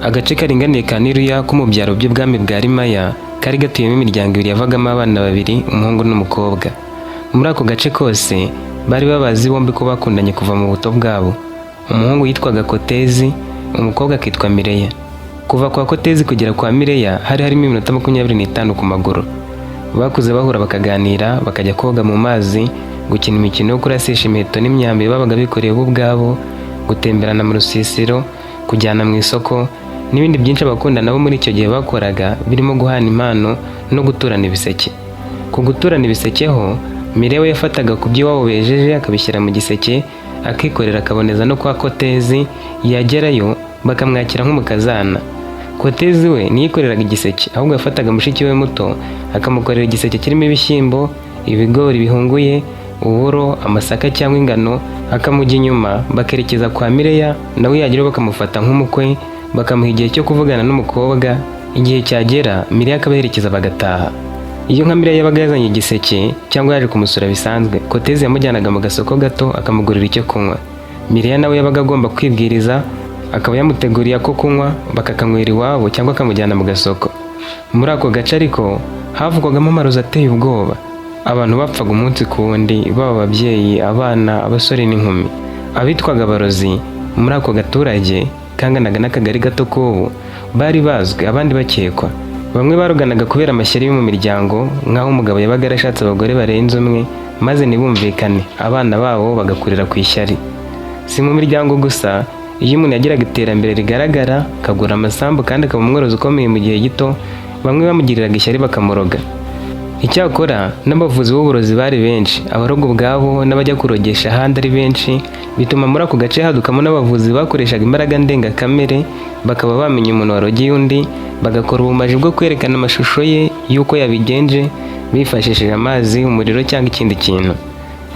Agace karinganiye ka Niruya ko mu byaro by'ubwami bwa Rimaya kari gatuyemo imiryango ibiri yavagamo abana babiri, umuhungu n'umukobwa. Muri ako gace kose bari babazi bombi ko bakundanye kuva mu buto bwabo. Umuhungu yitwaga Kotezi, umukobwa akitwa Mireya. Kuva kwa Kotezi kugera kwa Mireya hari harimo iminota 25 ku maguru. Bakuze bahura bakaganira, bakajya koga mu mazi, gukina imikino yo kurasisha imiheto n'imyambi babaga bikoreye bo ubwabo, gutemberana mu rusisiro, kujyana mu isoko n'ibindi byinshi abakundana bo muri icyo gihe bakoraga, birimo guhana impano no guturana ibiseke. Ku guturana ibiseke ho, Mireya yafataga ku by'iwabo bejeje akabishyira mu giseke, akikorera akaboneza no kwa Kotezi, yagerayo bakamwakira nk'umukazana. Kotezi we niyikoreraga igiseke, ahubwo yafataga mushiki we muto akamukorera igiseke kirimo ibishyimbo, ibigori bihunguye, uburo, amasaka cyangwa ingano, akamujya inyuma bakerekeza kwa Mireya, nawe yageraho bakamufata nk'umukwe, bakamuha igihe cyo kuvugana n'umukobwa. Igihe cyagera Mireya akabaherekeza bagataha. Iyo nka Mireya yabaga yazanye igiseke cyangwa yaje kumusura bisanzwe, Kotezi yamujyanaga mu gasoko gato akamugurira icyo kunywa. Mireya nawe yabaga agomba kwibwiriza, akaba yamuteguriye ako kunywa bakakanywera iwabo cyangwa akamujyana mu gasoko. Muri ako gace ariko havugwagamo amarozi ateye ubwoba. Abantu bapfaga umunsi ku wundi, baba ababyeyi, abana, abasore n'inkumi. Abitwaga abarozi muri ako gaturage kanganaga n'akagari gato k'ubu bari bazwi, abandi bakekwa. Bamwe baruganaga kubera amashyari yo mu miryango, nk'aho umugabo yabaga yarashatse abagore barenze umwe maze ntibumvikane, abana babo bagakurira ku ishyari. Si mu miryango gusa, iyo umuntu yagiraga iterambere rigaragara, akagura amasambu kandi akaba umworozi ukomeye mu gihe gito, bamwe bamugiriraga ishyari bakamuroga. Icyakora n'abavuzi b'uburozi bari benshi, abaroga ubwabo n'abajya kurogesha ahandi ari benshi, bituma muri ako gace hadukamo n'abavuzi bakoreshaga imbaraga ndengakamere, bakaba bamenya umuntu warogeye undi, bagakora ubumaji bwo kwerekana amashusho ye y'uko yabigenje bifashishije amazi, umuriro cyangwa ikindi kintu.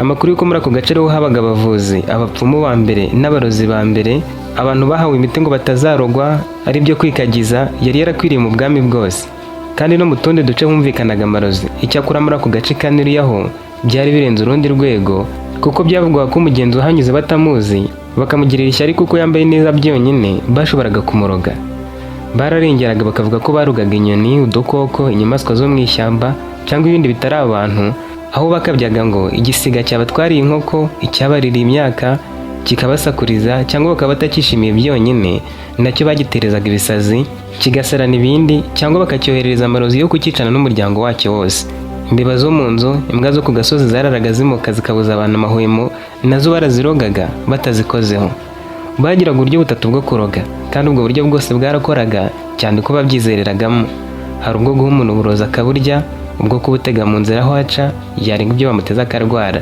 Amakuru y'uko muri ako gace rero habaga abavuzi, abapfumu ba mbere n'abarozi ba mbere, abantu bahawe imiti ngo batazarogwa ari byo kwikagiza, yari yarakwiriye mu bwami bwose. Kandi no mu tundi duce humvikanaga amarozi. Icyakora muri ako gace ka Niruya ho byari birenze urundi rwego, kuko byavugwaga ko umugenzi uhanyuze batamuzi bakamugirira ishyari kuko yambaye neza byonyine, bashoboraga kumuroga. Bararengeraga bakavuga ko barugaga inyoni, udukoko, inyamaswa zo mu ishyamba cyangwa ibindi bitari abantu, aho bakabyaga ngo igisiga cyabatwariye inkoko, icyabaririye imyaka kikabasakuriza, cyangwa bakaba batakishimiye byonyine nacyo bagiterezaga ibisazi kigasarana ibindi, cyangwa bakacyoherereza amarozi yo kukicana n'umuryango wacyo wose. Imbeba zo mu nzu, imbwa zo ku gasozi zararaga zimoka zikabuza abantu amahwemo, nazo barazirogaga batazikozeho. Bagiraga uburyo butatu bwo kuroga, kandi ubwo buryo bwose bwarakoraga cyane ko babyizereragamo. Hari ubwo guha umuntu uburozi akaburya, ubwo kubutega mu nzira aho aca yarenga ibyo bamuteza akarwara.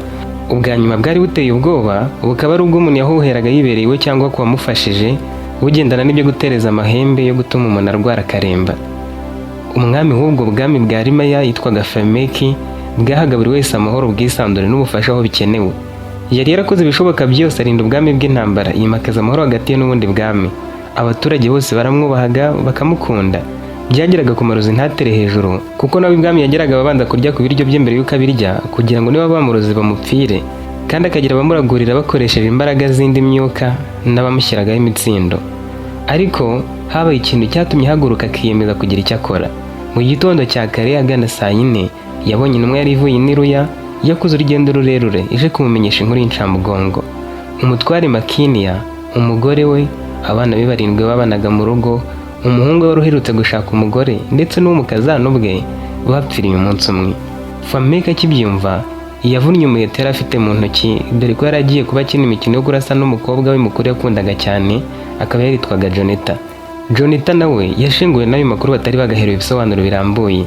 Ubwa nyuma bwari buteye ubwoba, bukaba ari ubw'umuntu yahuheraga yibereye iwe cyangwa ku wamufashije, bugendana n'ibyo gutereza amahembe yo gutuma umuntu arwara akaremba. Umwami w'ubwo bwami bwa Rimaya yitwaga Fameki, bwahaga buri wese amahoro, ubwisanzure n'ubufasha aho bikenewe. Yari yarakoze ibishoboka byose arinda ubwami bw'intambara, yimakaza amahoro hagati ye n'ubundi bwami. Abaturage bose baramwubahaga bakamukunda. Byageraga ku marozi ntatere hejuru, kuko nawe ibwami yageraga babanza kurya ku biryo bye mbere y'uko abirya, kugira ngo niba bamurozi bamupfire, kandi akagira abamuragurira bakoresheje imbaraga z'indi myuka n'abamushyiragaho imitsindo. Ariko habaye ikintu cyatumye haguruka akiyemeza kugira icyo akora. Mu gitondo cya kare agana saa 4 yabonye intumwa yari ivuye i Niruya, yakoze urugendo rurerure ije kumumenyesha inkuru y'incamugongo. Umutware Makiniya, umugore we, abana be 7 babanaga mu rugo, umuhungu wari uherutse gushaka umugore ndetse n'umukazana ubwe bapfiriye umunsi umwe. Fameki akibyumva yavunnye umuheto yari afite mu ntoki, dore ko yari agiye kuba akina imikino yo kurasa n'umukobwa we mukuru yakundaga cyane, akaba yaritwaga Jonita. Jonita nawe yashinguwe n'ayo makuru batari bagaherewe ibisobanuro birambuye.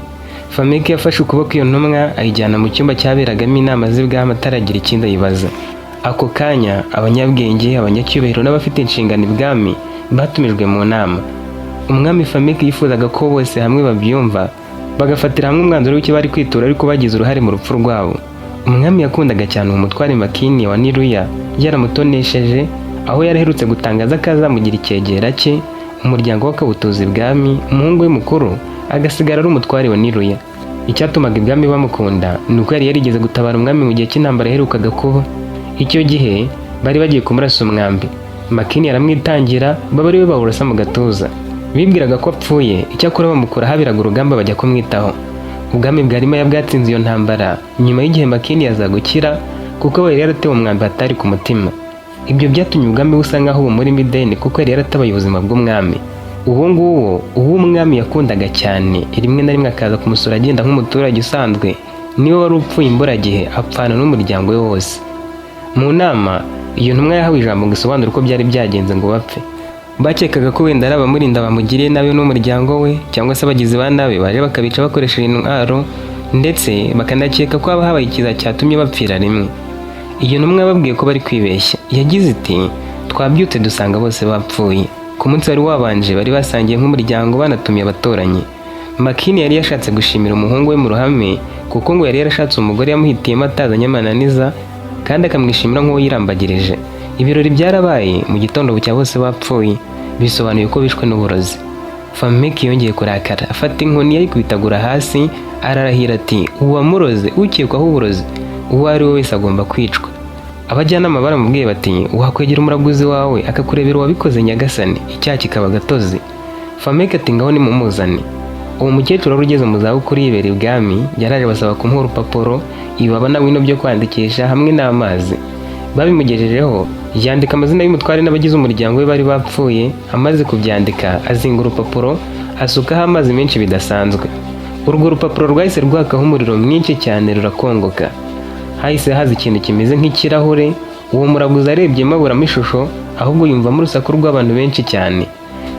Fameki yafashe ukuboko iyo ntumwa ayijyana mu cyumba cyaberagamo inama z'ibwami ataragira ikindi ayibaza. Ako kanya abanyabwenge, abanyacyubahiro n'abafite inshingano ibwami batumijwe mu nama. Umwami Fameki yifuzaga ko bose hamwe babyumva, bagafatira hamwe umwanzuro w'icyo bari kwitura ariko bagize uruhare mu rupfu rwabo. Umwami yakundaga cyane umutware Makini wa Niruya, yaramutonesheje, aho yaraherutse gutangaza ko azamugira icyegera cye, umuryango w'akabutuzi ibwami, umuhungu we mukuru agasigara ari umutware wa Niruya. Icyatumaga ibwami bamukunda ni uko yari yarigeze gutabara umwami mu gihe cy'intambara yaherukaga kuba. Icyo gihe bari bagiye kumurasa umwambi, Makini yaramwitangira baba ari we bawurasa mu gatuza. bibwiraga ko apfuye, icyakora bamukura habiraga urugamba bajya kumwitaho. Ubwami bwa Rimaya bwatsinze iyo ntambara nyuma y'igihe Makini aza gukira kuko yari yaratewe umwambi hatari ku mutima. Ibyo byatumye ubwami busa nk'aho bumurimo ideni kuko yari yaratabaye ubuzima bw'umwami. Uwo umwami yakundaga cyane, rimwe na rimwe akaza kumusura agenda nk'umuturage usanzwe, niwe wari upfuye imburagihe apfana n'umuryango we wose. Mu nama iyo ntumwa yahawe ijambo ngo isobanure uko byari byagenze ngo bapfe. Bakekaga ko wenda ari abamurinda bamugiriye nabi n'umuryango we, cyangwa se abagizi ba nabi baje bakabica bakoresheje intwaro, ndetse bakanakeka ko haba habaye ikiza cyatumye bapfira rimwe. Iyo ntumwa yababwiye ko bari kwibeshya. Yagize iti twabyutse dusanga bose bapfuye. Ku munsi wari wabanje bari basangiye nk'umuryango banatumiye abaturanyi. Makini yari yashatse gushimira umuhungu we mu ruhame kuko ngo yari yarashatse umugore yamuhitiyemo atazanye amananiza kandi akamwishimira nk'uwo yirambagirije. Ibirori byarabaye mu gitondo bucya bose bapfuye, bisobanuye ko bishwe n'uburozi. Fameki yongeye kurakara, afata inkoni yayikubitagura hasi, ararahira ati uwamuroze ukekwaho uburozi uwo ari we wese agomba kwicwa. Abajyanama baramubwiye bati wakwegera umuraguzi wawe akakurebera uwabikoze nyagasani, icyaha kikaba gatozi. Fameki ati ngaho nimumuzane. Uwo mukecuru wari ugeze mu zabukuru yibera ibwami yaraje basaba kumuha urupapuro, ibaba na wino byo kwandikisha hamwe n'amazi. Babimugejejeho yandika amazina y'umutware n'abagize umuryango we bari bapfuye. Amaze kubyandika azinga urupapuro asukaho amazi menshi bidasanzwe. Urwo rupapuro rwahise rwakaho umuriro mwinshi cyane rurakongoka. Hahise haza ikintu kimeze nk'ikirahure. Uwo muraguzi arebyemo aburamo ishusho, ahubwo yumvamo urusaku rw'abantu benshi cyane.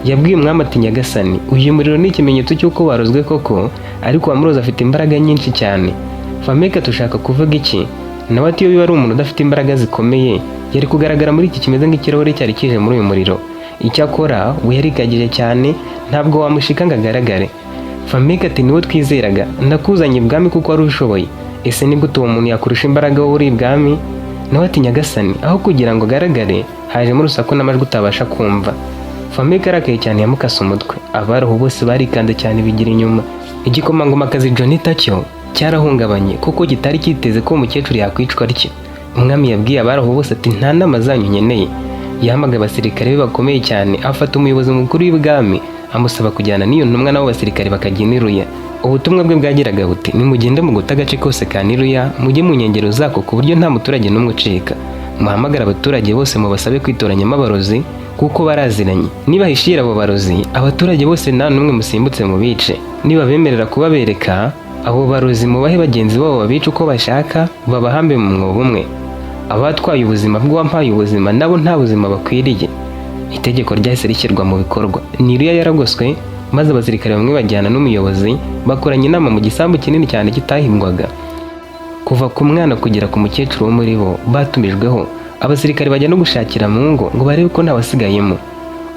Yabwiye umwami ati nyagasani, uyu muriro ni ikimenyetso cy'uko warozwe koko, ariko uwamuroze afite imbaraga nyinshi cyane. Fameka tushaka kuvuga iki? Nawe ati iyo biba ari umuntu udafite imbaraga zikomeye yari kugaragara muri iki kimeze nk'ikirahure cyari kije muri uyu muriro. Icyakora we yarikagije cyane, ntabwo wamushika ngo agaragare. Fameka ati niwe twizeraga, ndakuzanye ibwami kuko wari ubishoboye. Ese ni gute uwo muntu yakurusha imbaraga wowe uri ibwami? Nawe ati nyagasani, aho kugira ngo agaragare hajemo urusaku n'amajwi utabasha kumva. Fameka arakaye cyane yamukase umutwe. Abaroho bose barikanze cyane bigira inyuma. Igikomangomakazi Jonita cyo cyarahungabanye kuko kitari kiteze ko umukecuru yakwicwa atyo. Umwami yabwiye abaroho bose ati nta nama zanyu nkeneye. Yahamagaye abasirikare be bakomeye cyane, afata umuyobozi mukuru w'ibwami amusaba kujyana n'iyo ntumwa nabo basirikare bakajya i Niruya. Ubutumwa bwe bwagiraga buti nimugende mu guta agace kose ka Niruya, mujye mu nkengero zako ku buryo nta muturage n'umwe ucika. Muhamagara abaturage bose mubasabe kwitoranyamo abarozi kuko baraziranye. Nibahishira abo barozi, abaturage bose nta n'umwe musimbutse mu bice. Nibabemerera kubabereka, abo barozi mubahe bagenzi babo babica uko bashaka, babahambe mu mwobo umwe. Abatwaye ubuzima bw'uwampaye ubuzima nabo nta buzima bakwiriye. Itegeko ryahise rishyirwa mu bikorwa. Niruya yaragoswe, maze abasirikare bamwe bajyana n'umuyobozi bakoranye inama mu gisambu kinini cyane kitahingwaga. Kuva ku mwana kugera ku mukecuru wo muri bo batumijweho. Abasirikare bajya no gushakira mu ngo ngo barebe ko ntawasigayemo.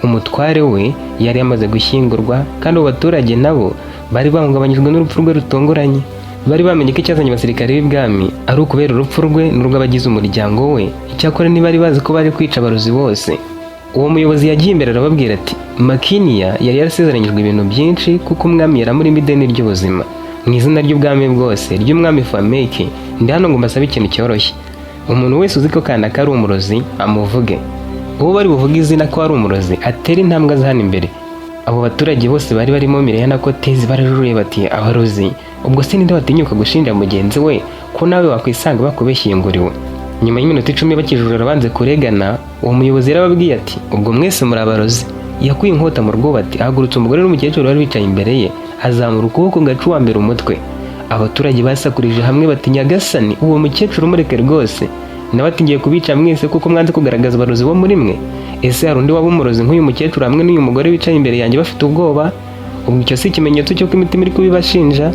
Umutware we yari yamaze gushyingurwa kandi abo baturage nabo bari bahungabanyijwe n'urupfu rwe rutongoranye. Bari bamenye ko icyazanye abasirikare b'ibwami ari ukubera urupfu rwe n'urw'abagize umuryango we. Icyakora ntibari bazi ko bari kwica abarozi bose. Uwo muyobozi yagiye imbere arababwira ati Makiniya yari yarasezeranyijwe ibintu byinshi kuko umwami yaramurimo ideni ry'ubuzima. Mu izina ry'ubwami bwose ry'umwami Fameki ndi hano ngo mbasabe ikintu cyoroshye. Umuntu wese uzi ko kanaka ari umurozi amuvuge. Uwo bari buvuge izina ko ari umurozi atera intambwe aza hano imbere. Abo baturage bose bari barimo Mireya na Kotezi barajuruye bati abarozi, ubwo se ninde watinyuka gushinja mugenzi we ko nawe wakwisanga bakubeshyinguriwe? Nyuma y'iminota 10 bakijurira banze kuregana, uwo muyobozi yarababwiye ati ubwo mwese muri abarozi. Yakuye inkota mu rwubati, ahagurutse umugore n'umukecuru bari bicaye imbere ye, azamura ukuboko gacu wa mbere umutwe. Abaturage basakurije hamwe bati nyagasani, uwo mukecuru mureke rwose. Nawe ati ngiye kubica mwese kuko mwanze kugaragaza abarozi bo muri mwe. Ese hari undi waba umurozi nk'uyu mukecuru hamwe n'uyu mugore wicaye imbere yanjye bafite ubwoba? Ubwo icyo si ikimenyetso cy'uko imitima iri kubibashinja?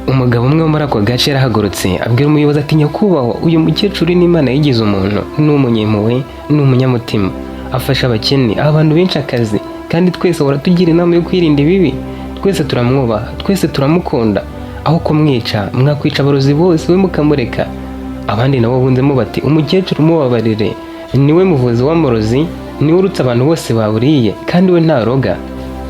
Umugabo umwe wo muri ako gace yarahagurutse abwira umuyobozi ati nyakubahwa, uyu mukecuru ni Imana yigize umuntu, ni umunyempuhwe, ni umunyamutima, afasha abakene, abantu benshi akazi, kandi twese ahora tugira inama yo kwirinda ibibi. Twese turamwubaha, twese turamukunda. Aho kumwica mwakwica abarozi bose we mukamureka. Abandi nabo bunzemo bati umukecuru mubabarire, niwe muvuzi w'amurozi, niwe urutse abantu bose baburiye kandi we ntaroga.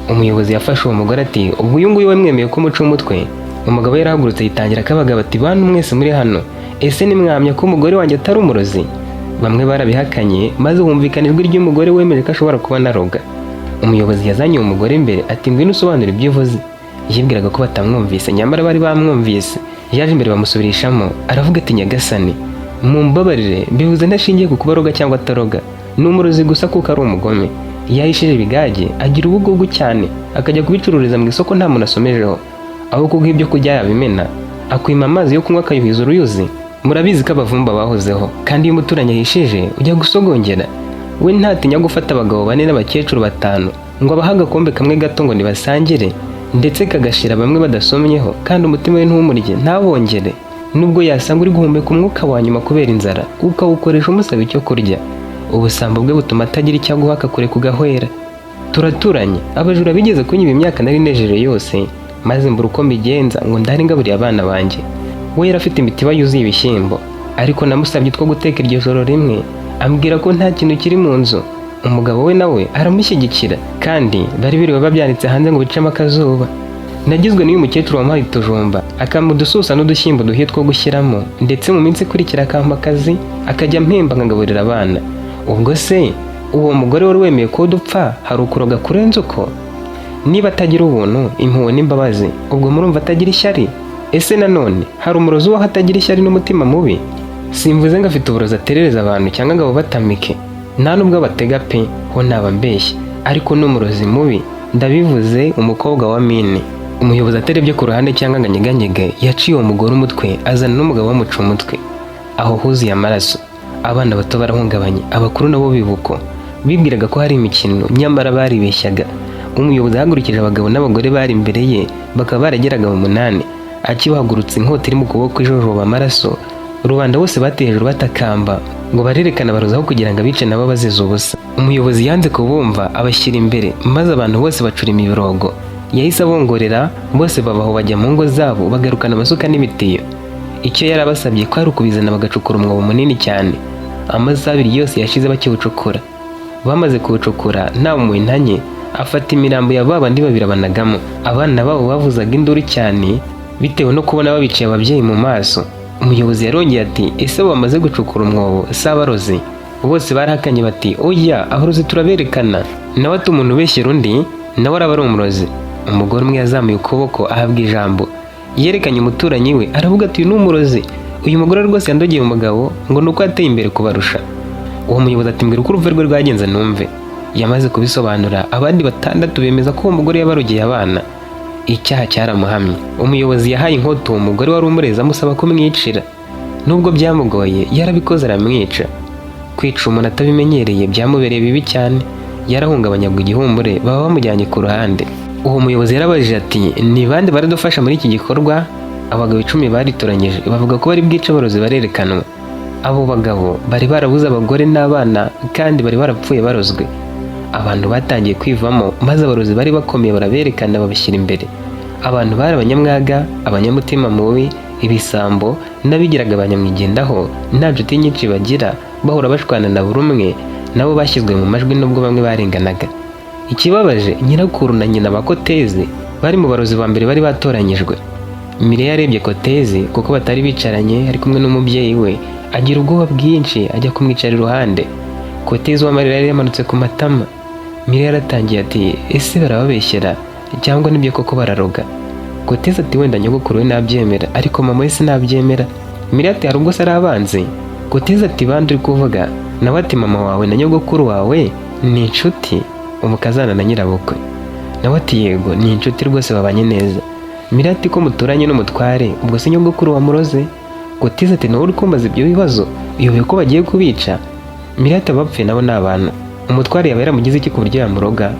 Umuyobozi yafashe uwo mugore ati ubwo uyu nguyu we mwemeye ko muca umutwe? Umugabo yarahagurutse yitangira akabaga bati bantu mwese muri hano, ese nimwamya ko umugore wanjye atari umurozi? Bamwe barabihakanye maze humvikana ijwi ry'umugore wemeje ko ashobora kuba naroga. Umuyobozi yazanye uwo mugore imbere ati ngwino usobanura ibyo uvuze. Yibwiraga ko batamwumvise, nyamara bari bamwumvise. Yaje imbere bamusubirishamo aravuga ati nyagasani, mumbabarire, mbivuze ndashingiye ku kuba aroga cyangwa ataroga. Ni umurozi gusa kuko ari umugome. Yahishije ibigage agira ubugugu cyane, akajya kubicururiza mu isoko nta muntu asomejeho. Aho kuguha ibyo kurya yabimena, akwima amazi yo kunywa akayuhiza uruyuzi. Murabizi ko abavumba bahozeho, kandi iyo umuturanyi ahishije ujya gusogongera. We ntatinya gufata abagabo 4 n'abakecuru 5 ngo abaha agakombe kamwe gato ngo nibasangire, ndetse kagashira bamwe badasomyeho, kandi umutima we ntumurye ntabongere. Nubwo yasanga uri guhumeka umwuka wa nyuma kubera inzara, ukawukoresha umusaba icyo kurya. Ubusambo bwe butuma atagira icyo aguha akakure kugahwera. Turaturanye, abajura bigeze kunyiba imyaka nari nejeje yose, maze mbura uko mbigenza ngo ndari ngaburiye abana banjye. We yarafite imitiba yuzuye ibishyimbo, ariko namusabye two guteka iryo joro rimwe, ambwira ko nta kintu kiri mu nzu. Umugabo we nawe aramushyigikira, kandi bari biriwe babyanditse hanze ngo bicemo akazuba. Nagizwe n'uyu mukecuru wampaye utujumba, akampa udususa n'udushyimbo duhiye two gushyiramo, ndetse mu minsi ikurikira akampa akazi akajya mpemba nkagaburira abana. Ubwo se uwo mugore wari wemeye ko dupfa hari ukuroga kurenza uko? Niba atagira ubuntu, impuhwe n'imbabazi, ubwo murumva atagira ishyari? Ese nanone hari umurozi waho atagira ishyari n'umutima mubi? Simvuze ngo afite uburozi aterereza abantu cyangwa ngo batamike, nta nubwo abatega pe, ho naba mbeshye, ariko n'umurozi mubi. Ndabivuze umukobwa wa Mine. Umuyobozi atarebye ku ruhande cyangwa ngo anyeganyege, yaciye uwo mugore umutwe, azana n'umugabo wamuca umutwe. Aho huzuye amaraso. Abana bato barahungabanye, abakuru nabo bibuko. Bibwiraga ko hari imikino, nyamara baribeshyaga. Umuyobozi ahagurukije abagabo n'abagore bari imbere ye, bakaba barageraga mu 8. Akibahagurutse inkota iri mu kuboko ijojoba amaraso. Rubanda bose bateye hejuru batakamba ngo barerekana baruzaho kugira ngo abice nabo bazize ubusa. Umuyobozi yanze kubumva, abashyira imbere, maze abantu bose bacura imirongo. Yahise abongorera, bose babaho bajya mu ngo zabo, bagarukana amasuka n'ibitiyo. Icyo yarabasabye ko ari ukubizana bagacukura umwobo munini cyane. Amasaha 2 yose yashize bakiwucukura. Bamaze kuwucukura nta muwintanye, afata imirambo ya babandi babirabanagamo. Abana babo bavuzaga induru cyane bitewe no kubona babiciye ababyeyi mu maso. Umuyobozi yarongeye ati ese bamaze gucukura umwobo sabarozi? Bose barahakanye bati oya, abarozi turaberekana. Nawe ati umuntu ubeshyera undi nawe araba ari umurozi. Umugore umwe yazamuye ukuboko ahabwa ijambo, yerekanye umuturanyi we, aravuga ati uyu ni umurozi. Uyu mugore rwose yandogeye umugabo ngo nuko yateye imbere kubarusha. Uwo muyobozi ati mbwira uko uruve rwe rwagenze numve. Yamaze kubisobanura, abandi 6 bemeza ko uwo mugore yabarogeye abana. Icyaha cyaramuhamye. Umuyobozi yahaye inkota uwo mugore wari umureza amusaba kumwicira. Nubwo byamugoye, yarabikoze aramwica. Kwica umuntu atabimenyereye byamubereye bibi cyane. Yarahungabanyagwa igihumure, baba bamujyanye ku ruhande. Uwo muyobozi yarabajije ati ni bande baradufasha muri iki gikorwa? Abagabo 10 baritoranyije, bavuga ko bari bwica abarozi barerekanwa. Abo bagabo bari barabuze abagore n'abana, kandi bari barapfuye barozwe. Abantu batangiye kwivamo, maze abarozi bari bakomeye baraberekana babishyira imbere. Abantu bari abanyamwaga, abanyamutima mubi, ibisambo, n'abigiraga abanyamwigendaho, nta nshuti nyinshi bagira, bahora bashwana na buri umwe, nabo bashyizwe mu majwi nubwo bamwe barenganaga. Ikibabaje, nyirakuru na nyina ba Kotezi bari mu barozi ba mbere bari batoranyijwe. Mireya yarebye Kotezi kuko batari bicaranye, ari kumwe n'umubyeyi we, agira ubwoba bwinshi, ajya kumwicara iruhande. Kotezi w'amarira yari yamanutse ku matama. Mireya yaratangiye ati ese barababeshyera cyangwa nibyo koko bararoga? Kotezi ati wenda nyogokuru we nabyemera, ariko mama we sinabyemera. Mireya ati hari ubwo se ari abanzi? Kotezi ati bandi uri kuvuga? Nawe ati mama wawe na nyogokuru wawe ni inshuti, umukazana na nyirabukwe. Nawe ati yego ni inshuti rwose babanye neza. Mireya ati ko muturanye n'umutware, ubwo se nyogokuru wamuroze? Kotezi ati nawe uri kumbaza ibyo bibazo, uyobewe ko bagiye kubica? Mireya ati abapfuye nabo ni abantu, umutware yaba yaramugize iki ku buryo yamuroga?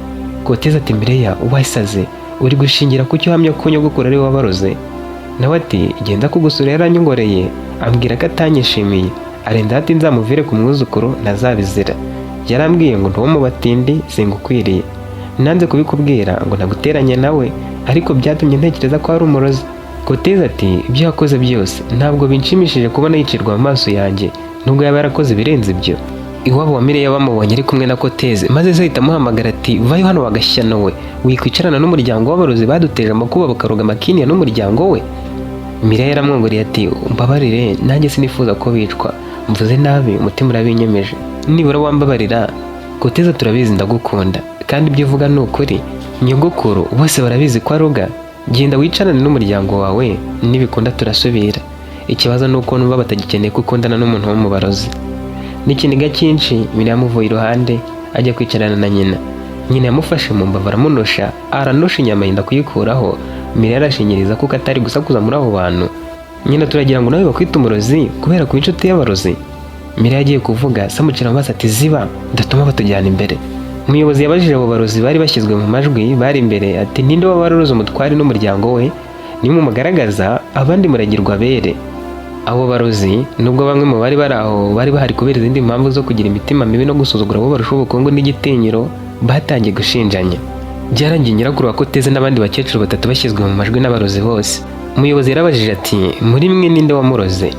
Kotezi ati Mireya wasaze, uri gushingira ku cyo uhamya ko nyogokuru ari we wabaroze? Nawe ati genda kugusura yaranyongoreye, ambwira ko atanyishimiye, arenda ati nzamuvire ku mwuzukuru ntazabizira. Yarambwiye ngo ntuwo mu batindi singukwiriye. Nanze kubikubwira ngo naguteranye nawe, ariko byatumye ntekereza ko ari umurozi. Kotezi ati ibyo yakoze byose ntabwo binshimishije kubona yicirwa mu maso yanjye, nubwo yaba yarakoze ibirenze ibyo. Iwabo wa Mireya bamubonye ari kumwe na Kotezi, maze se ahita amuhamagara ati vayo hano wagashyano we, wikwicarana n'umuryango w'abarozi baduteje amakuba bakaroga Makiniya n'umuryango we. Mireya yaramwongoreye ati mbabarire, nanjye sinifuza ko bicwa, mvuze nabi umutima urabinyemeje, nibura wambabarira. Kotezi turabizi ndagukunda, kandi ibyo uvuga ni ukuri. Nyogokuru bose barabizi ko aroga. Genda wicarane n'umuryango wawe, nibikunda turasubira. Ikibazo ni uko numva batagikeneye ko ukundana n'umuntu wo mu barozi. N'ikiniga cyinshi Miriam amuvuye iruhande ajya kwicarana na nyina. Nyina yamufashe mu mbavu aramunosha, aranosha inyama yenda kuyikuraho. Miriam arashinyiriza kuko atari gusakuza muri abo bantu. Nyina turagira ngo nawe bakwita umurozi kubera kuba inshuti y'abarozi. Miriam agiye kuvuga samucira amaso ati ziba ndatuma batujyana imbere. Umuyobozi yabajije abo barozi bari bashyizwe mu majwi bari imbere ati ninde wabaroza umutware n'umuryango we, nimumugaragaza abandi muragirwa bere. Abo barozi nubwo bamwe mu bari baraho bari bahari kubera izindi mpamvu zo kugira imitima mibi no gusuzugura abo barusha ubukungu n'igitinyiro, batangiye gushinjanya. Byarangiye nyirakuru wa Koteze n'abandi bakecuru batatu bashyizwe mu majwi n'abarozi bose. Umuyobozi yarabajije ati muri mwe ninde wamuroze?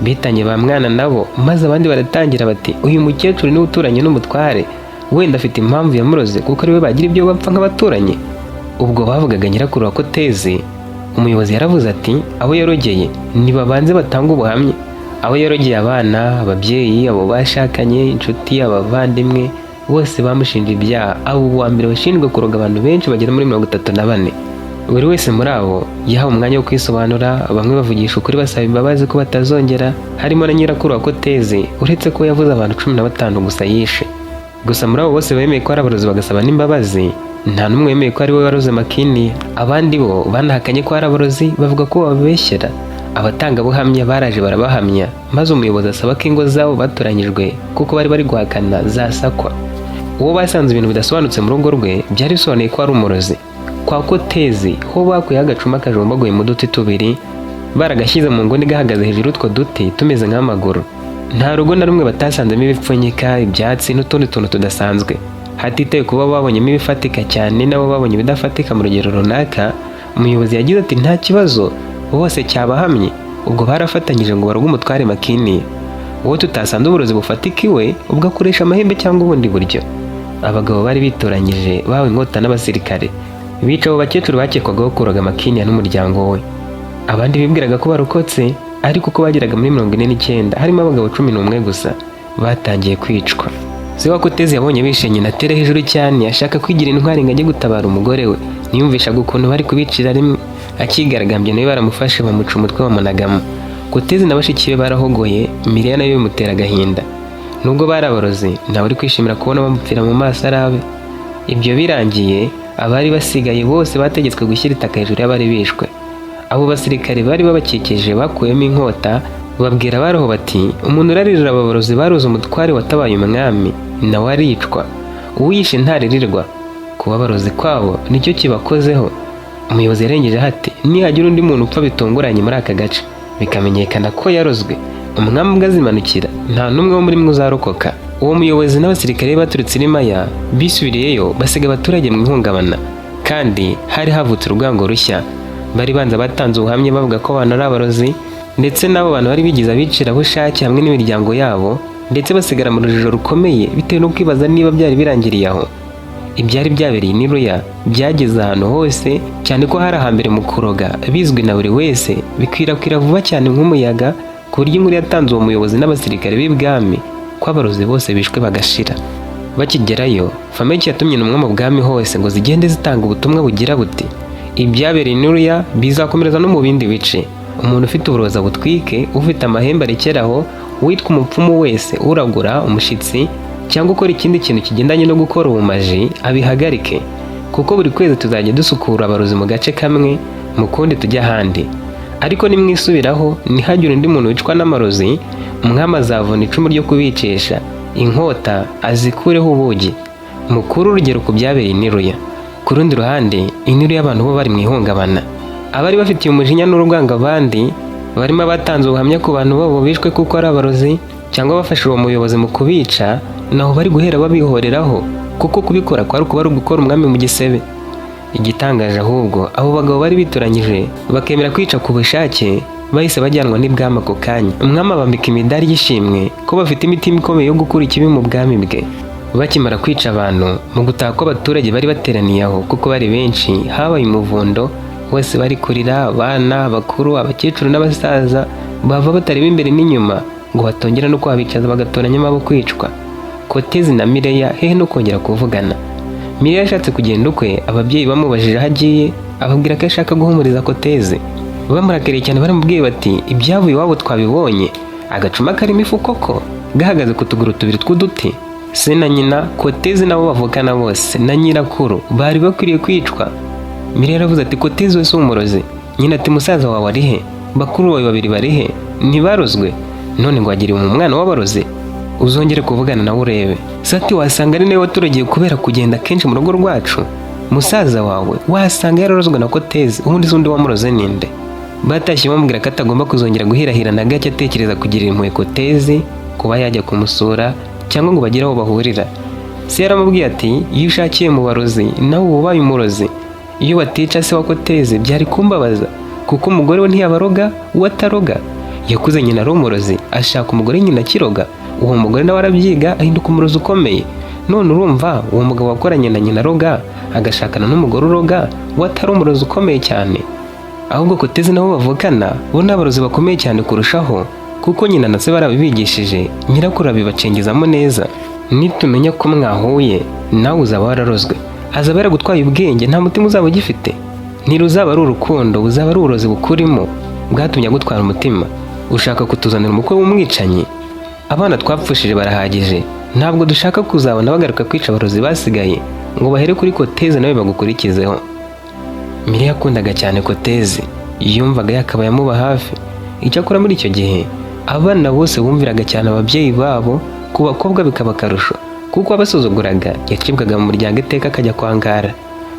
Bitanye ba mwana nabo, maze abandi baratangira bati uyu mukecuru ni uturanye n'umutware, wenda afite impamvu yamuroze kuko ariwe bagira ibyo bapfa nk'abaturanyi. Ubwo bavugaga nyirakuru wa Koteze, umuyobozi yaravuze ati abo yarogeye nibabanze batanga ubuhamya. Abo yarogeye abana, ababyeyi, abo bashakanye, inshuti, abavandimwe, bose bamushinja ibyaha. Abo wa mbere bashinjwe kuroga abantu benshi bagera muri 34. Buri wese muri abo yahawe umwanya wo kwisobanura, bamwe bavugisha ukuri basaba imbabazi ko batazongera, harimo na nyirakuru wa Koteze, uretse ko yavuze abantu 15 gusa yishe. Gusa muri abo bose bemeye ko ari abarozi bagasaba n'imbabazi, nta n'umwe wemeye ko ari we waroze Makini. Abandi bo banahakanye ko ari abarozi, bavuga ko babeshyera. Abatangabuhamya baraje barabahamya, maze umuyobozi asaba ko ingo zabo batoranyijwe kuko bari guhakana zasakwa. Uwo basanze ibintu bidasobanutse mu rugo rwe byari bisobanuye ko ari umurozi. Kwa Koteze ho bakuye agacuma kajombagoye mu duti tubiri, baragashyize mu nguni gahagaze hejuru utwo duti tumeze nk'amaguru. Nta rugo na rumwe batasanzemo ibipfunyika, ibyatsi n'utundi tuntu tudasanzwe. Hatitaye kuba babonyemo ibifatika cyane nabo babonye ibidafatika mu rugero runaka, umuyobozi yagize ati nta kibazo bose cyabahamye. Ubwo barafatanyije ngo baroge umutware Makini. Uwo tutasanze uburozi bufatikiwe ubwo akoresha amahembe cyangwa ubundi buryo. Abagabo bari bitoranyije bawe inkota n'abasirikare, bica abo bakecuru bakekwagaho kuroga Makini n'umuryango we. Abandi bibwiraga ko barokotse, ariko uko bageraga muri 49 harimo abagabo 11 gusa batangiye kwicwa. Se wa Koteze yabonye bishe nyina atere hejuru cyane, ashaka kwigira intwari ngo ajye gutabara umugore we. Niyumvishaga ukuntu bari kubicira rimwe. Akigaragambye nawe baramufashe bamuca umutwe bamunagamo. Koteze na bashiki be barahogoye, Miriam nayo bimutera agahinda. Nubwo bari abarozi ntawe uri kwishimira kubona bamupfira mu maso arabe. Ibyo birangiye, abari basigaye bose bategetswe gushyira itaka hejuru y'abari bishwe. Abo basirikare bari babakikije bakuyemo inkota, babwira baraho bati umuntu uraririra abarozi baroze umutware watabaye umwami nawe aricwa, uwishe ntaririrwa. Kuba abarozi kwabo nicyo kibakozeho. Umuyobozi yarengeje ati nihagira undi muntu upfa bitunguranye muri aka gace bikamenyekana ko yarozwe, umwami ubwo azimanukira, nta n'umwe wo muri mwe uzarokoka. Uwo muyobozi n'abasirikare baturutse Irimaya bisubiriyeyo basiga abaturage mu ihungabana, kandi hari havutse urwango rushya. Bari banza batanze ubuhamya bavuga ko abantu ari abarozi, ndetse n'abo bantu bari bigize abicira bushake hamwe n'imiryango yabo, ndetse basigara mu rujijo rukomeye bitewe no kwibaza niba byari birangiriye aho. Ibyari byabereye i Niruya byageze ahantu hose, cyane ko hari ahambere mu kuroga bizwi na buri wese, bikwirakwira vuba cyane nk'umuyaga, ku buryo inkuru yatanze uwo muyobozi n'abasirikare b'ibwami ko abarozi bose bishwe bagashira. Bakigerayo, Fameki yatumye intumwa mu bwami hose ngo zigende zitanga ubutumwa bugira buti ibyabereye i Niruya bizakomereza no mu bindi bice. Umuntu ufite uburozi butwike, ufite amahembe arekeraho, witwa umupfumu wese uragura umushyitsi cyangwa ukora ikindi kintu kigendanye no gukora ubumaji abihagarike, kuko buri kwezi tuzajya dusukura abarozi mu gace kamwe, mu kundi tujya ahandi. Ariko nimwisubiraho ntihagire undi muntu wicwa n'amarozi, umwami azavuna icumu ryo kubicisha, inkota azikureho ubugi. Mukuru urugero ku byabereye i Niruya. Ku rundi ruhande, i Niruya abantu bo bari mu ihungabana. Abari bafitiye umujinya n'urwango abandi barimo abatanze ubuhamya ku bantu babo bishwe kuko ari abarozi cyangwa bafashe uwo muyobozi mu kubica, naho bari guhera babihoreraho kuko kubikora kwari ukuba ari ugukora umwami mu gisebe. Igitangaje ahubwo, abo bagabo bari bitoranyije bakemera kwica ku bushake, bahise bajyanwa n'ibwami ako kanya. Umwami abambika imidari y'ishimwe ko bafite imitima ikomeye yo gukura ikibi mu bwami bwe. Bakimara kwica abantu, mu gutaha kw'abaturage bari bateraniye aho kuko bari benshi, habaye umuvundo, bose bari kurira, abana, abakuru, abakecuru n'abasaza, bava batareba imbere n'inyuma ngo batongera no kuhabicaza bagatoranyamo abo kwicwa. Koteze na Mireya hehe no kongera kuvugana. Miriya yashatse kugenda ukwe, ababyeyi bamubajije aho agiye ababwira ko ashaka guhumuriza Kotezi. Bamurakariye cyane baramubwiye bati ibyavuye iwabo twabibonye, agacuma karimo ifu koko gahagaze ku tuguru tubiri tw'uduti. Se na nyina Kotezi nabo bavukana bose na nyirakuru bari bakwiriye kwicwa. Miriya yaravuze ati Kotezi wese umurozi. Nyina ati musaza wawe ari he? Bakuru bawe babiri bari he? Ntibarozwe? None ngo wagiriwe mu mwana w'abarozi? Uzongere kuvugana nawe urebe. Sati wasanga ari nawe waturagiye kubera kugenda kenshi mu rugo rwacu. Musaza wawe wasanga yararozwe na Kotezi, ubundi undi wamuroze ninde? Batashye bamubwira ko atagomba kuzongera guhirahira na gake atekereza kugirira impuhwe Kotezi, kuba yajya kumusura cyangwa ngo bagire aho bahurira. Se yaramubwiye ati iyo ushakiye mu barozi nawe uba ubaye umurozi. Iyo batica se wa Kotezi byari kumbabaza, kuko umugore we ntiyabaroga uwo ataroga. Yakuze nyina ari umurozi ashaka umugore nyina akiroga, uwo mugore nawe arabyiga ahinduka umurozi ukomeye. None urumva uwo mugabo wakoranye na nyina aroga agashakana n'umugore uroga we atari umurozi ukomeye cyane. Ahubwo Kotezi nabo bavukana bo n'abarozi bakomeye cyane kurushaho, kuko nyina na se barabibigishije, nyirakuru abibacengezamo neza. Nitumenya ko mwahuye nawe uzaba wararozwe, azaba yaragutwaye ubwenge, nta mutima uzaba ugifite. Ntiruzaba ari urukundo, uzaba ari uburozi bukurimo bwatumye agutwara umutima. Ushaka kutuzanira umukwe w'umwicanyi? Abana twapfushije barahagije, ntabwo dushaka kuzabona bagaruka kwica abarozi basigaye ngo bahere kuri Kotezi nawe bagukurikizeho. Miriya yakundaga cyane Kotezi, yumvaga yakabaye amuba hafi. Icyakora muri icyo gihe abana bose bumviraga cyane ababyeyi babo, ku bakobwa bikaba akarusho, kuko abasuzuguraga yacibwaga mu muryango iteka akajya kwangara,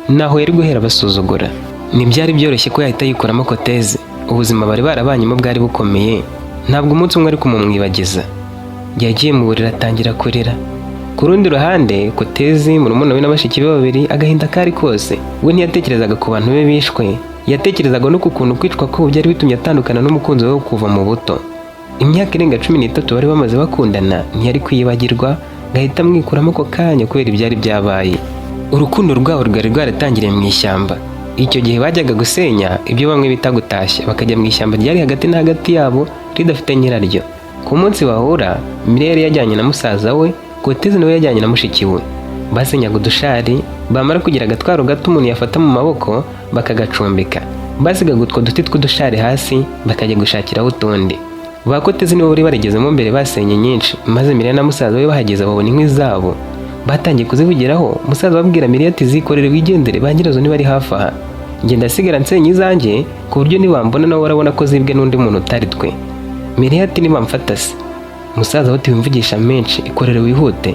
naho yari guhera basuzugura. Ntibyari byoroshye ko yahita yikuramo Kotezi, ubuzima bari barabanyemo bwari bukomeye, ntabwo umunsi umwe ari kumumwibagiza. Yagiye mu buriri atangira kurira. Ku rundi ruhande Kotezi murumuna we na bashiki be babiri agahinda kari kose. We ntiyatekerezaga ku bantu be bishwe, yatekerezaga no ku kuntu kwicwa ko byari bitumye atandukana n'umukunzi we kuva mu buto. Imyaka irenga 13 bari bamaze bakundana, ntiyari kwiyibagirwa gahita amwikuramo ako kanya kubera ibyari byabaye. Urukundo rwabo rwari rwaratangiriye mu ishyamba. Icyo gihe bajyaga gusenya ibyo bamwe bita gutashya, bakajya mu ishyamba ryari hagati na hagati yabo ridafite nyiraryo. Ku munsi bahura, Miriya yari yajyanye na musaza we, Kotezi nawe yajyanye na mushiki we. Basenyaga udushari, bamara kugira agatwaro gato umuntu yafata mu maboko bakagacumbika. Basigaga utwo duti tw'udushari hasi bakajya gushakiraho utundi. Ba Kotezi nibo bari barigezemo mbere basenye nyinshi, maze Miriya na musaza we bahageze babona inkwi zabo. Batangiye kuzivugiraho, musaza babwira Miriya ati zikorere wigendere, ba nyirazo ntibari hafi aha. Ngenda asigara nsenya izanjye ku buryo nibambona nawe barabona ko zibwe n'undi muntu utari twe. Miriya ati nibamfata se? Musaza we ati wimvugisha menshi, ikorere wihute.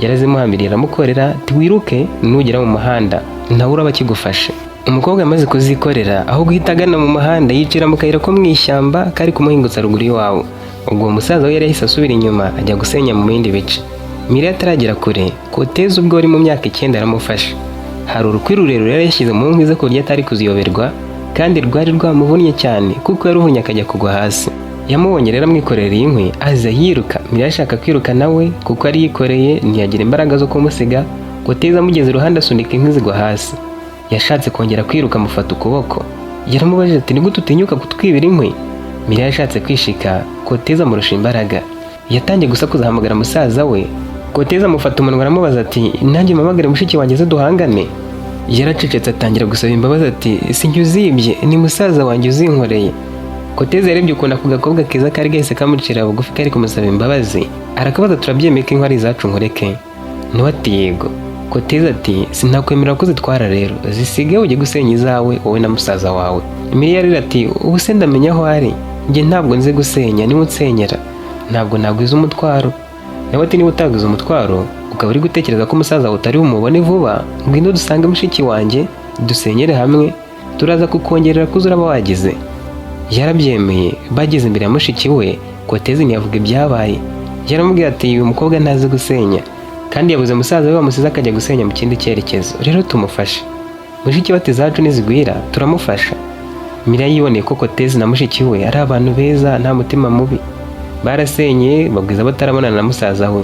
Yarazimuhambiriye aramukorera ati wiruke nugera mu muhanda nawe uraba kigufashe. Umukobwa amaze kuzikorera, aho guhita agana mu muhanda yicira mu kayira ko mu ishyamba kari kumuhingutsa ruguru iwabo. Ubwo musaza we yari yahise asubira inyuma ajya gusenya mu bindi bice. Miriya ataragera kure, Kotezi ubwo ari mu myaka 9 aramufasha. Hari urukwi rurerure yari yashyize mu nkwi ze ku buryo atari kuziyoberwa, kandi rwari rwamuvunnye cyane kuko yaruhunye akajya kugwa hasi. Yamubonye rero amwikorera inkwi aza yiruka. Miriya ashaka kwiruka nawe kuko ari yikoreye, ntiyagira imbaraga zo kumusiga. Kotezi amugeze iruhande asunika inkwi zigwa hasi. Yashatse kongera kwiruka amufata ukuboko. Yaramubajije ati ni gute utinyuka kutwibira inkwi? Miriya yashatse kwishika, Kotezi amurusha imbaraga. Yatangiye gusakuza ahamagara musaza we. Kotezi amufata umunwa aramubaza ati nanjye mpamagare mushiki wanjye ze duhangane. Yaracecetse atangira gusaba imbabazi ati sinjye uzibye, ni musaza wanjye uzinkoreye. Kotezi yarebye ukuntu ako gakobwa keza kari gahise kamucira bugufi kari kumusaba imbabazi, arakabaza turabyemeye ko inkwi ari izacu nkureke? Nawe ati yego. Kotezi ati sinakwemerera ko zitwara rero, zisige ujye gusenya izawe wowe na musaza wawe. Miriya rero ati ubu se ndamenya aho ari? Njye ntabwo nzi gusenya, niwe unsenyera, ntabwo nagwiza umutwaro. Nawe ati niba utaguze umutwaro ukaba uri gutekereza ko umusaza wawe utari bumubone vuba, ngwino dusange mushiki wanjye dusenyere hamwe, turaza kukongerera kuzo uraba wagize. Yarabyemeye. Bageze imbere ya mushiki we, Kotezi ntiyavuga ibyabaye. Yaramubwira ati uyu mukobwa ntazi gusenya, kandi yabuze musaza we wamusize akajya gusenya mu kindi cyerekezo, rero tumufashe. Mushiki we ati zacu nizigwira turamufasha. Miriya yiboneye ko Kotezi na mushiki we ari abantu beza nta mutima mubi. Barasenye babwiza batarabonana na musaza we.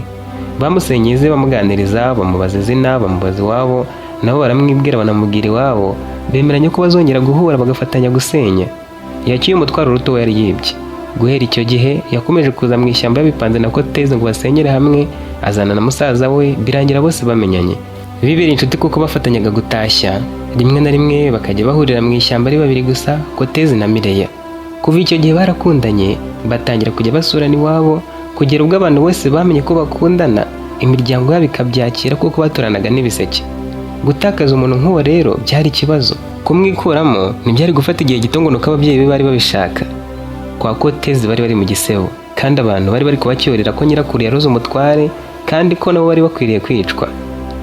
Bamusenyeze bamuganiriza, bamubaza izina, bamubaza iwabo, nabo baramwibwira banamubwira iwabo, bemeranya ko bazongera guhura bagafatanya gusenya. Yaciye umutwaro ruto yari yibye. Guhera icyo gihe yakomeje kuza mu ishyamba yabipanze na Kotezi ngo basenyere hamwe, azana na musaza we, birangira bose bamenyanye. Bibereye inshuti kuko bafatanyaga gutashya, rimwe na rimwe bakajya bahurira mu ishyamba ari babiri gusa, Kotezi na Mireya. Kuva icyo gihe barakundanye, batangira kujya basurana iwabo, kugera ubwo abantu bose bamenye ko bakundana, imiryango yabo ikabyakira kuko baturanaga n'ibiseke. Gutakaza umuntu nk'uwo rero byari ikibazo, kumwikuramo ntibyari gufata igihe gito ngo nuko ababyeyi be bari babishaka. Kwa Kotezi bari bari mu gisebo, kandi abantu bari bari kubacyorera ko nyirakuru yaroze umutware kandi ko nabo bari bakwiriye kwicwa.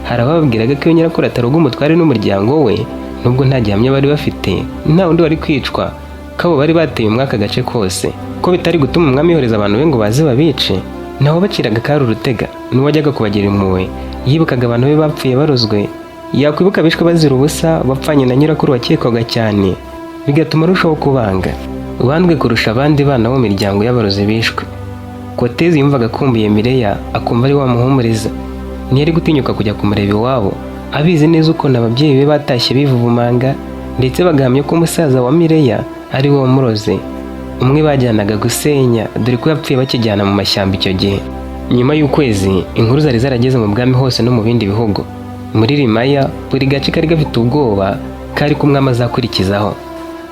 Hari abababwiraga ko iyo nyirakuru ataroga umutware n'umuryango we, nubwo nta gihamya bari bafite, nta wundi wari kwicwa, ko abo bari bateye umwaka agace kose, ko bitari gutuma umwami yohereza abantu be ngo baze babice. Naho baciraga kari urutega, n'uwajyaga kubagira impuhwe yibukaga abantu be bapfuye barozwe, yakwibuka bishwe bazira ubusa bapfanye na nyirakuru wakekwaga cyane, bigatuma arushaho kubanga. Ubandwe kurusha abandi bana bo mu miryango y'abarozi bishwe. Kotezi yumvaga akumbuye Mireya, akumva ari wamuhumuriza. Ntiyari gutinyuka kujya kumureba iwabo, abizi neza ukuntu ababyeyi be batashye bivuvumanga, ndetse bagahamya ko umusaza wa Mireya ari we wamuroze. Umwe bajyanaga gusenya, dore ko yapfuye bakijyana mu mashyamba icyo gihe. Nyuma y'ukwezi, inkuru zari zarageze mu bwami hose no mu bindi bihugu. Muri Rimaya, buri gace kari gafite ubwoba kari ko umwami azakurikizaho.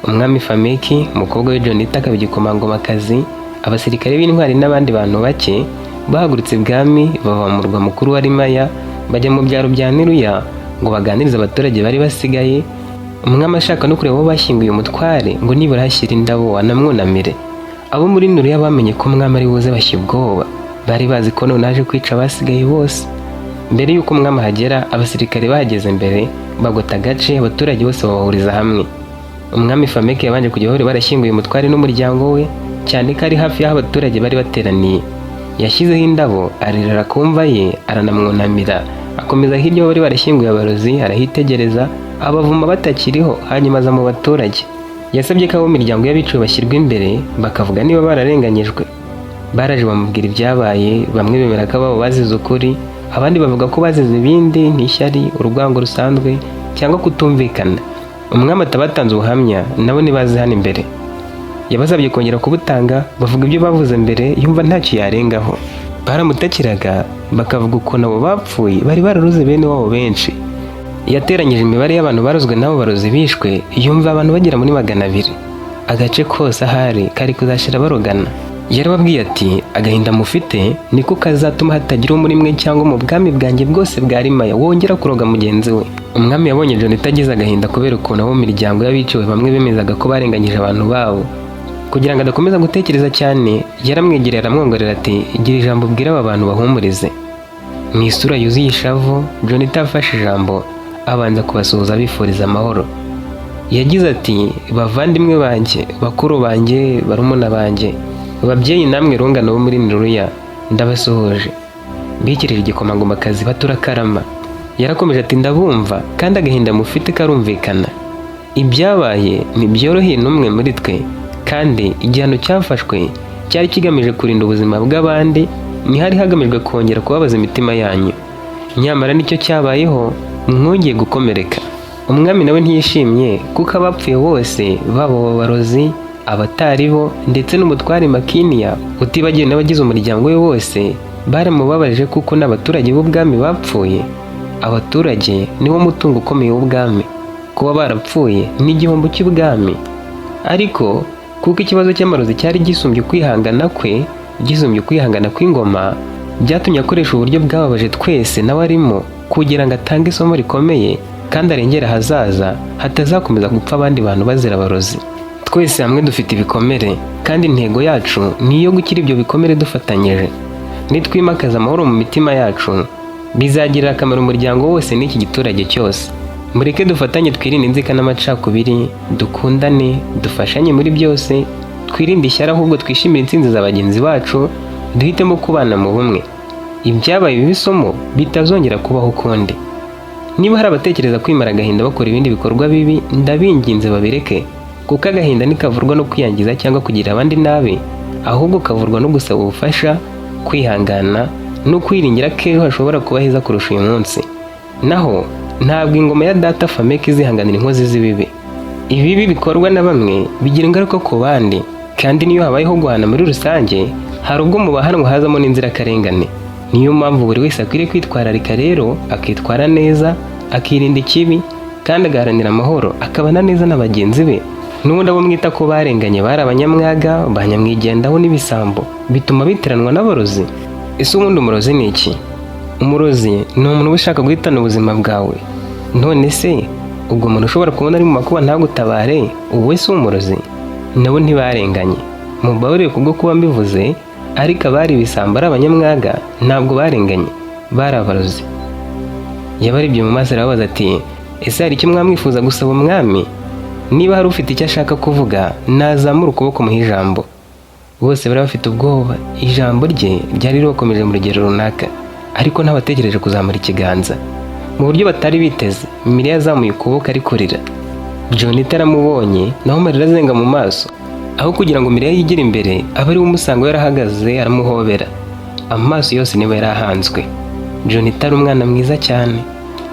Umwami Fameki, umukobwa we Jonita, akaba igikomangomakazi, abasirikare b'intwari n'abandi bantu bake bahagurutse ibwami bava mu murwa mukuru wa Rimaya bajya mu byaro bya Niruya ngo baganirize abaturage bari basigaye. Umwami ashaka no kureba abo bashyinguye umutware ngo nibura hashyira indabo anamwunamire. Abo muri Niruya bamenye ko umwami ari buze bashya ubwoba, bari bazi ko none aje kwica abasigaye bose. Mbere y'uko umwami ahagera, abasirikare bahageze mbere bagota agace, abaturage bose babahuriza hamwe. Umwami Fameki yabanje kujya bahora barashyinguye umutware n'umuryango we, cyane ko ari hafi y'aho abaturage bari bateraniye. Yashyizeho indabo, arirara ku mva ye, aranamwunamira, akomeza hirya aho bari barashyinguye abarozi, arahitegereza, abavuma batakiriho, hanyuma aza mu baturage. Yasabye ko abo miryango y'abiciwe bashyirwa imbere, bakavuga niba bararenganyijwe. Baraje bamubwira ibyabaye, bamwe bemera ko ababo bazize ukuri, abandi bavuga ko bazize ibindi nk'ishyari, urwango rusanzwe cyangwa kutumvikana. Umwami atabatanze ubuhamya, nabo nibaze hano imbere. Yabasabye kongera kubutanga, bavuga ibyo bavuze mbere, yumva ntacyo yarengaho. Baramutakiraga, bakavuga ukuntu abo bapfuye bari bararoze bene wabo benshi. Yateranyije imibare y'abantu barozwe n'abo barozi bishwe, yumva abantu bagera muri 200. Agace kose ahari kari kuzashira barogana. Yarababwiye ati, agahinda mufite niko kazatuma hatagira muri mwe cyangwa mu bwami bwanjye bwose bwa Rimaya wongera kuroga mugenzi we. Umwami yabonye Jonita agize agahinda kubera ukuntu abo miryango y'abiciwe bamwe bemezaga ko barenganyije abantu babo. Kugira ngo adakomeza gutekereza cyane, yaramwegereye aramwongorera ati, gira ijambo ubwira aba bantu bahumurize. Mu isura yuzuye ishavu, Jonita afashe ijambo, abanza kubasuhuza abifuriza amahoro. Yagize ati, bavandimwe banjye, bakuru banjye, barumuna banjye, babyeyi namwe rungano bo muri Niruya, ndabasuhuje. Bikirije igikomangomakazi baturakarama. Yarakomeje ati, ndabumva kandi agahinda mufite karumvikana. Ibyabaye ntibyoroheye n'umwe muri twe, kandi igihano cyafashwe cyari kigamije kurinda ubuzima bw'abandi, ntihari hagamijwe kongera kubabaza imitima yanyu. Nyamara nicyo cyabayeho, mwongeye gukomereka. Umwami nawe ntiyishimye kuko abapfuye bose, baba abarozi, abatari bo, ndetse n'umutware Makiniya, utibagiwe n'abagize umuryango we bose, baramubabaje kuko n'abaturage b'ubwami bapfuye. Abaturage niwo mutungo ukomeye w'ubwami. Kuba barapfuye ni igihombo cy'ubwami. Ariko kuko ikibazo cy'amarozi cyari gisumbye kwihangana kwe, gisumbye kwihangana kw'ingoma, byatumye akoresha uburyo bwababaje twese nawe arimo, kugira ngo atange isomo rikomeye kandi arengere ahazaza hatazakomeza gupfa abandi bantu bazira abarozi. Twese hamwe dufite ibikomere, kandi intego yacu ni iyo gukira ibyo bikomere dufatanyije. Nitwimakaza amahoro mu mitima yacu, bizagirira akamaro umuryango wose n'iki giturage cyose. Mureke dufatanye, twirinde inzika n'amacakubiri, dukundane, dufashanye muri byose, twirinde ishyari ahubwo twishimire intsinzi za bagenzi bacu, duhitemo kubana mu bumwe. Ibyabaye ibisomo bitazongera kubaho ukundi. Niba hari abatekereza kwimara agahinda bakora ibindi bikorwa bibi, ndabinginze babireke, kuko agahinda ntikavurwa no kwiyangiza cyangwa kugira abandi nabi, ahubwo kavurwa no gusaba ubufasha, kwihangana no kwiringira ko ejo hashobora kuba heza kurusha uyu munsi. Naho ntabwo ingoma ya data Fameki izihanganira inkozi z'ibibi. Ibibi bikorwa na bamwe bigira ingaruka ku bandi, kandi niyo habayeho guhana muri rusange, hari ubwo mu bahanwa hazamo n'inzirakarengane. Niyo mpamvu buri wese akwiriye kwitwararika rero, akitwara neza, akirinda ikibi, kandi agaharanira amahoro, akabana neza na bagenzi be. N'ubundi abo mwita ko barenganye bari abanyamwaga, ba nyamwigendaho n'ibisambo, bituma bitiranwa n'abarozi. Ese ubundi umurozi ni iki? Umurozi ni umuntu uba ushaka guhitana ubuzima bwawe. None se ubwo umuntu ushobora kubona ari mu makuba ntagutabare, ubu wese umurozi? Nabo ntibarenganye, mubabarire kubwo kuba mbivuze, ariko abari ibisambo ari abanyamwaga ntabwo barenganye, bari abarozi. Yabarebye mu maso arababaza ati, ese hari icyo mwamwifuza gusaba umwami? Niba hari ufite icyo ashaka kuvuga, nazamura ukuboko muhe ijambo. Bose bari bafite ubwoba, ijambo rye ryari ribakomeje mu rugero runaka, ariko ntabategereje kuzamura ikiganza. Mu buryo batari biteze, Miriya yazamuye ukuboko ari kurira. Jonita aramubonye, naho amarira azenga mu maso. Aho kugira ngo Miriya yigire imbere, aba ari we umusanga yarahagaze aramuhobera. Amaso yose niwe yarahanzwe. Jonita ari umwana mwiza cyane.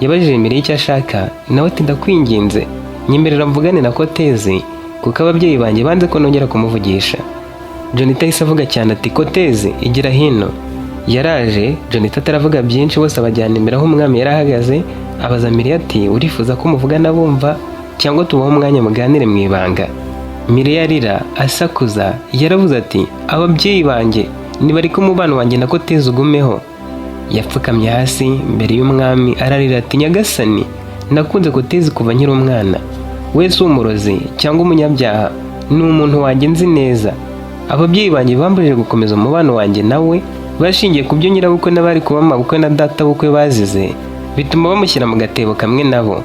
Yabajije Miriya icyo ashaka, nawe ati ndakwinginze, nyemerera mvugane na Kotezi, kuko ababyeyi banjye banze ko nongera kumuvugisha. Jonita yahise avuga cyane ati, Kotezi igira hino. Yaraje, Jonita ataravuga byinshi, bose abajyana imbere aho umwami yarahagaze, abaza Miriya ati, urifuza ko muvugana bumva cyangwa tubaho umwanya muganire mu ibanga? Miriya arira asakuza, yaravuze ati, ababyeyi banjye nibareke umubano wanjye na Kotezi ugumeho. Yapfukamye hasi mbere y'umwami ararira ati, nyagasani, nakunze Kotezi kuva nkiri umwana. Wese umurozi cyangwa umunyabyaha ni umuntu wanjye nzi neza. Ababyeyi banjye bambujije gukomeza umubano wanjye nawe, bashingiye ku byo nyirabukwe n'abari kuba amabukwe na data bukwe bazize, bituma bamushyira mu gatebo kamwe nabo.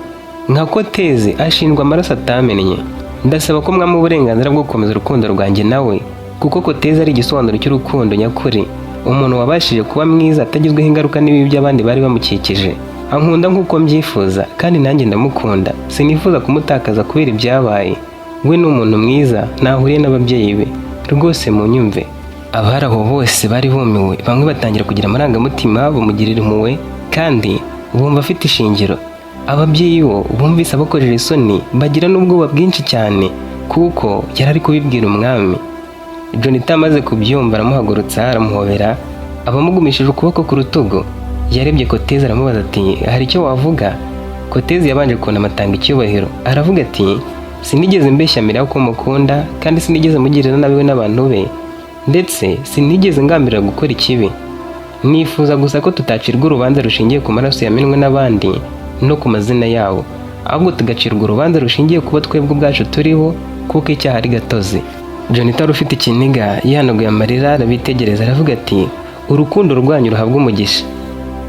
Nka Kotezi ashinjwa amaraso atamennye. Ndasaba ko mwamuha uburenganzira bwo gukomeza urukundo rwanjye nawe, kuko Kotezi ari igisobanuro cy'urukundo nyakuri, umuntu wabashije kuba mwiza atagizweho ingaruka n'ibibi by'abandi bari bamukikije. Ankunda nk'uko mbyifuza, kandi nanjye ndamukunda. Sinifuza kumutakaza kubera ibyabaye. We ni umuntu mwiza, ntahuriye n'ababyeyi be. Rwose munyumve. Abari aho bose bari bumiwe, bamwe batangira kugira amarangamutima bamugirira impuhwe, kandi bumva afite ishingiro. Ababyeyi bo bumvise abakojeje isoni, bagira n'ubwoba bwinshi cyane, kuko yari ari kubibwira umwami. Jonita amaze kubyumva aramuhagurutsa aramuhobera, abamugumishije ukuboko ku rutugu. Yarebye Kotezi aramubaza ati, hari icyo wavuga? Kotezi yabanje kunama atanga icyubahiro, aravuga ati, sinigeze mbeshya Miriya ko mukunda, kandi sinigeze mugirira nabi we n'abantu be, ndetse sinigeze ngambirira gukora ikibi. Nifuza gusa ko tutacirwa urubanza rushingiye ku maraso yamenwe n'abandi no ku mazina yabo, ahubwo tugacirwa urubanza rushingiye kuba twebwe ubwacu turiho, kuko icyaha ari gatozi. Jonita wari ufite ikiniga yihanaguye amarira arabitegereza aravuga ati, urukundo rwanyu ruhabwa umugisha.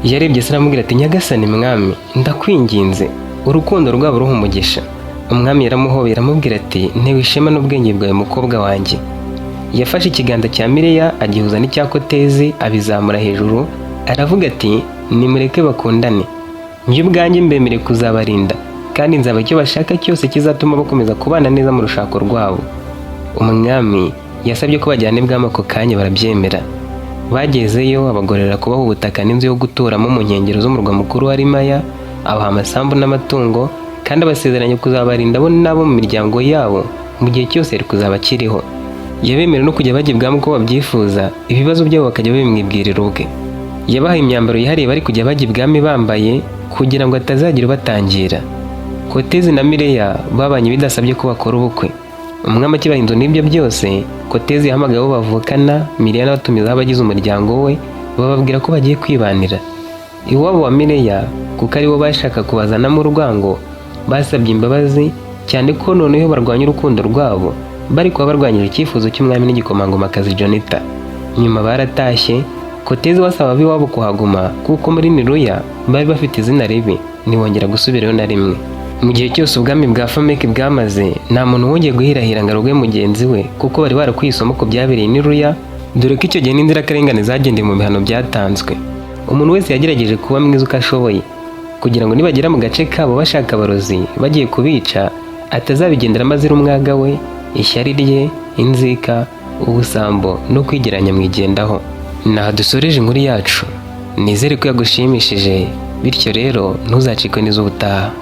Yarebye se aramubwira ati, nyagasani mwami, ndakwinginze, urukundo rwabo ruha umugisha. Umwami yaramuhobera aramubwira ati, ntewe ishema n'ubwenge bwawe mukobwa wanjye. Yafashe ikiganza cya Miriya agihuza n'icya Kotezi abizamura hejuru, aravuga ati, nimureke bakundane. Njye ubwanjye mbemere kuzabarinda, kandi nzaba icyo bashaka cyose kizatuma bakomeza kubana neza mu rushako rwabo. Umwami yasabye ko bajyana ibwami ako kanya barabyemera. Bagezeyo abagorera kubaha ubutaka n'inzu yo guturamo mu nkengero z'umurwa mukuru wa Rimaya, abaha amasambu n'amatungo, kandi abasezeranya kuzabarinda bo n'abo mu miryango yabo mu gihe cyose yari kuzaba akiriho. Yabemerera no kujya bajya ibwami uko babyifuza, ibibazo byabo bakajya babimwibwirira ubwe. Yabahaye imyambaro yihariye bari kujya bajya ibwami bambaye, kugira ngo atazagira ubatangira. Kotezi na Miriya babanye bidasabye ko bakora ubukwe. Umwami akibahinduye n'ibyo byose, Kotezi yahamagaye abo bavukana, Miriya n'abatumizaho abagize umuryango we, bababwira ko bagiye kwibanira. Iwabo wa Miriya, kuko aribo bashaka kubazanamo urwango, basabye imbabazi, cyane ko noneho barwanya urukundo rwabo, bari kuba barwanyije icyifuzo cy'umwami n'igikomangomakazi Jonita. Nyuma baratashye, Kotezi wasaba ab'iwabo kuhaguma, kuko muri Niruya bari bafite izina ribi, ntibongera gusubirayo na rimwe. Mu gihe cyose ubwami bwa Fameki bwamaze, nta muntu wongeye guhirahira ngo aroge mugenzi we, kuko bari barakwiye isomo ku byabereye i Niruya, dore ko icyo gihe n'inzirakarengane zagendeye mu bihano byatanzwe. Umuntu wese yagerageje kuba mwiza uko ashoboye, kugira ngo nibagera mu gace kabo bashaka abarozi bagiye kubica, atazabigendera amazira umwaga we, ishyari rye, inzika, ubusambo no kwigeranya mwigendaho. Naha dusoreje inkuru yacu, nizere ko yagushimishije, bityo rero ntuzacikwe n'iz'ubutaha.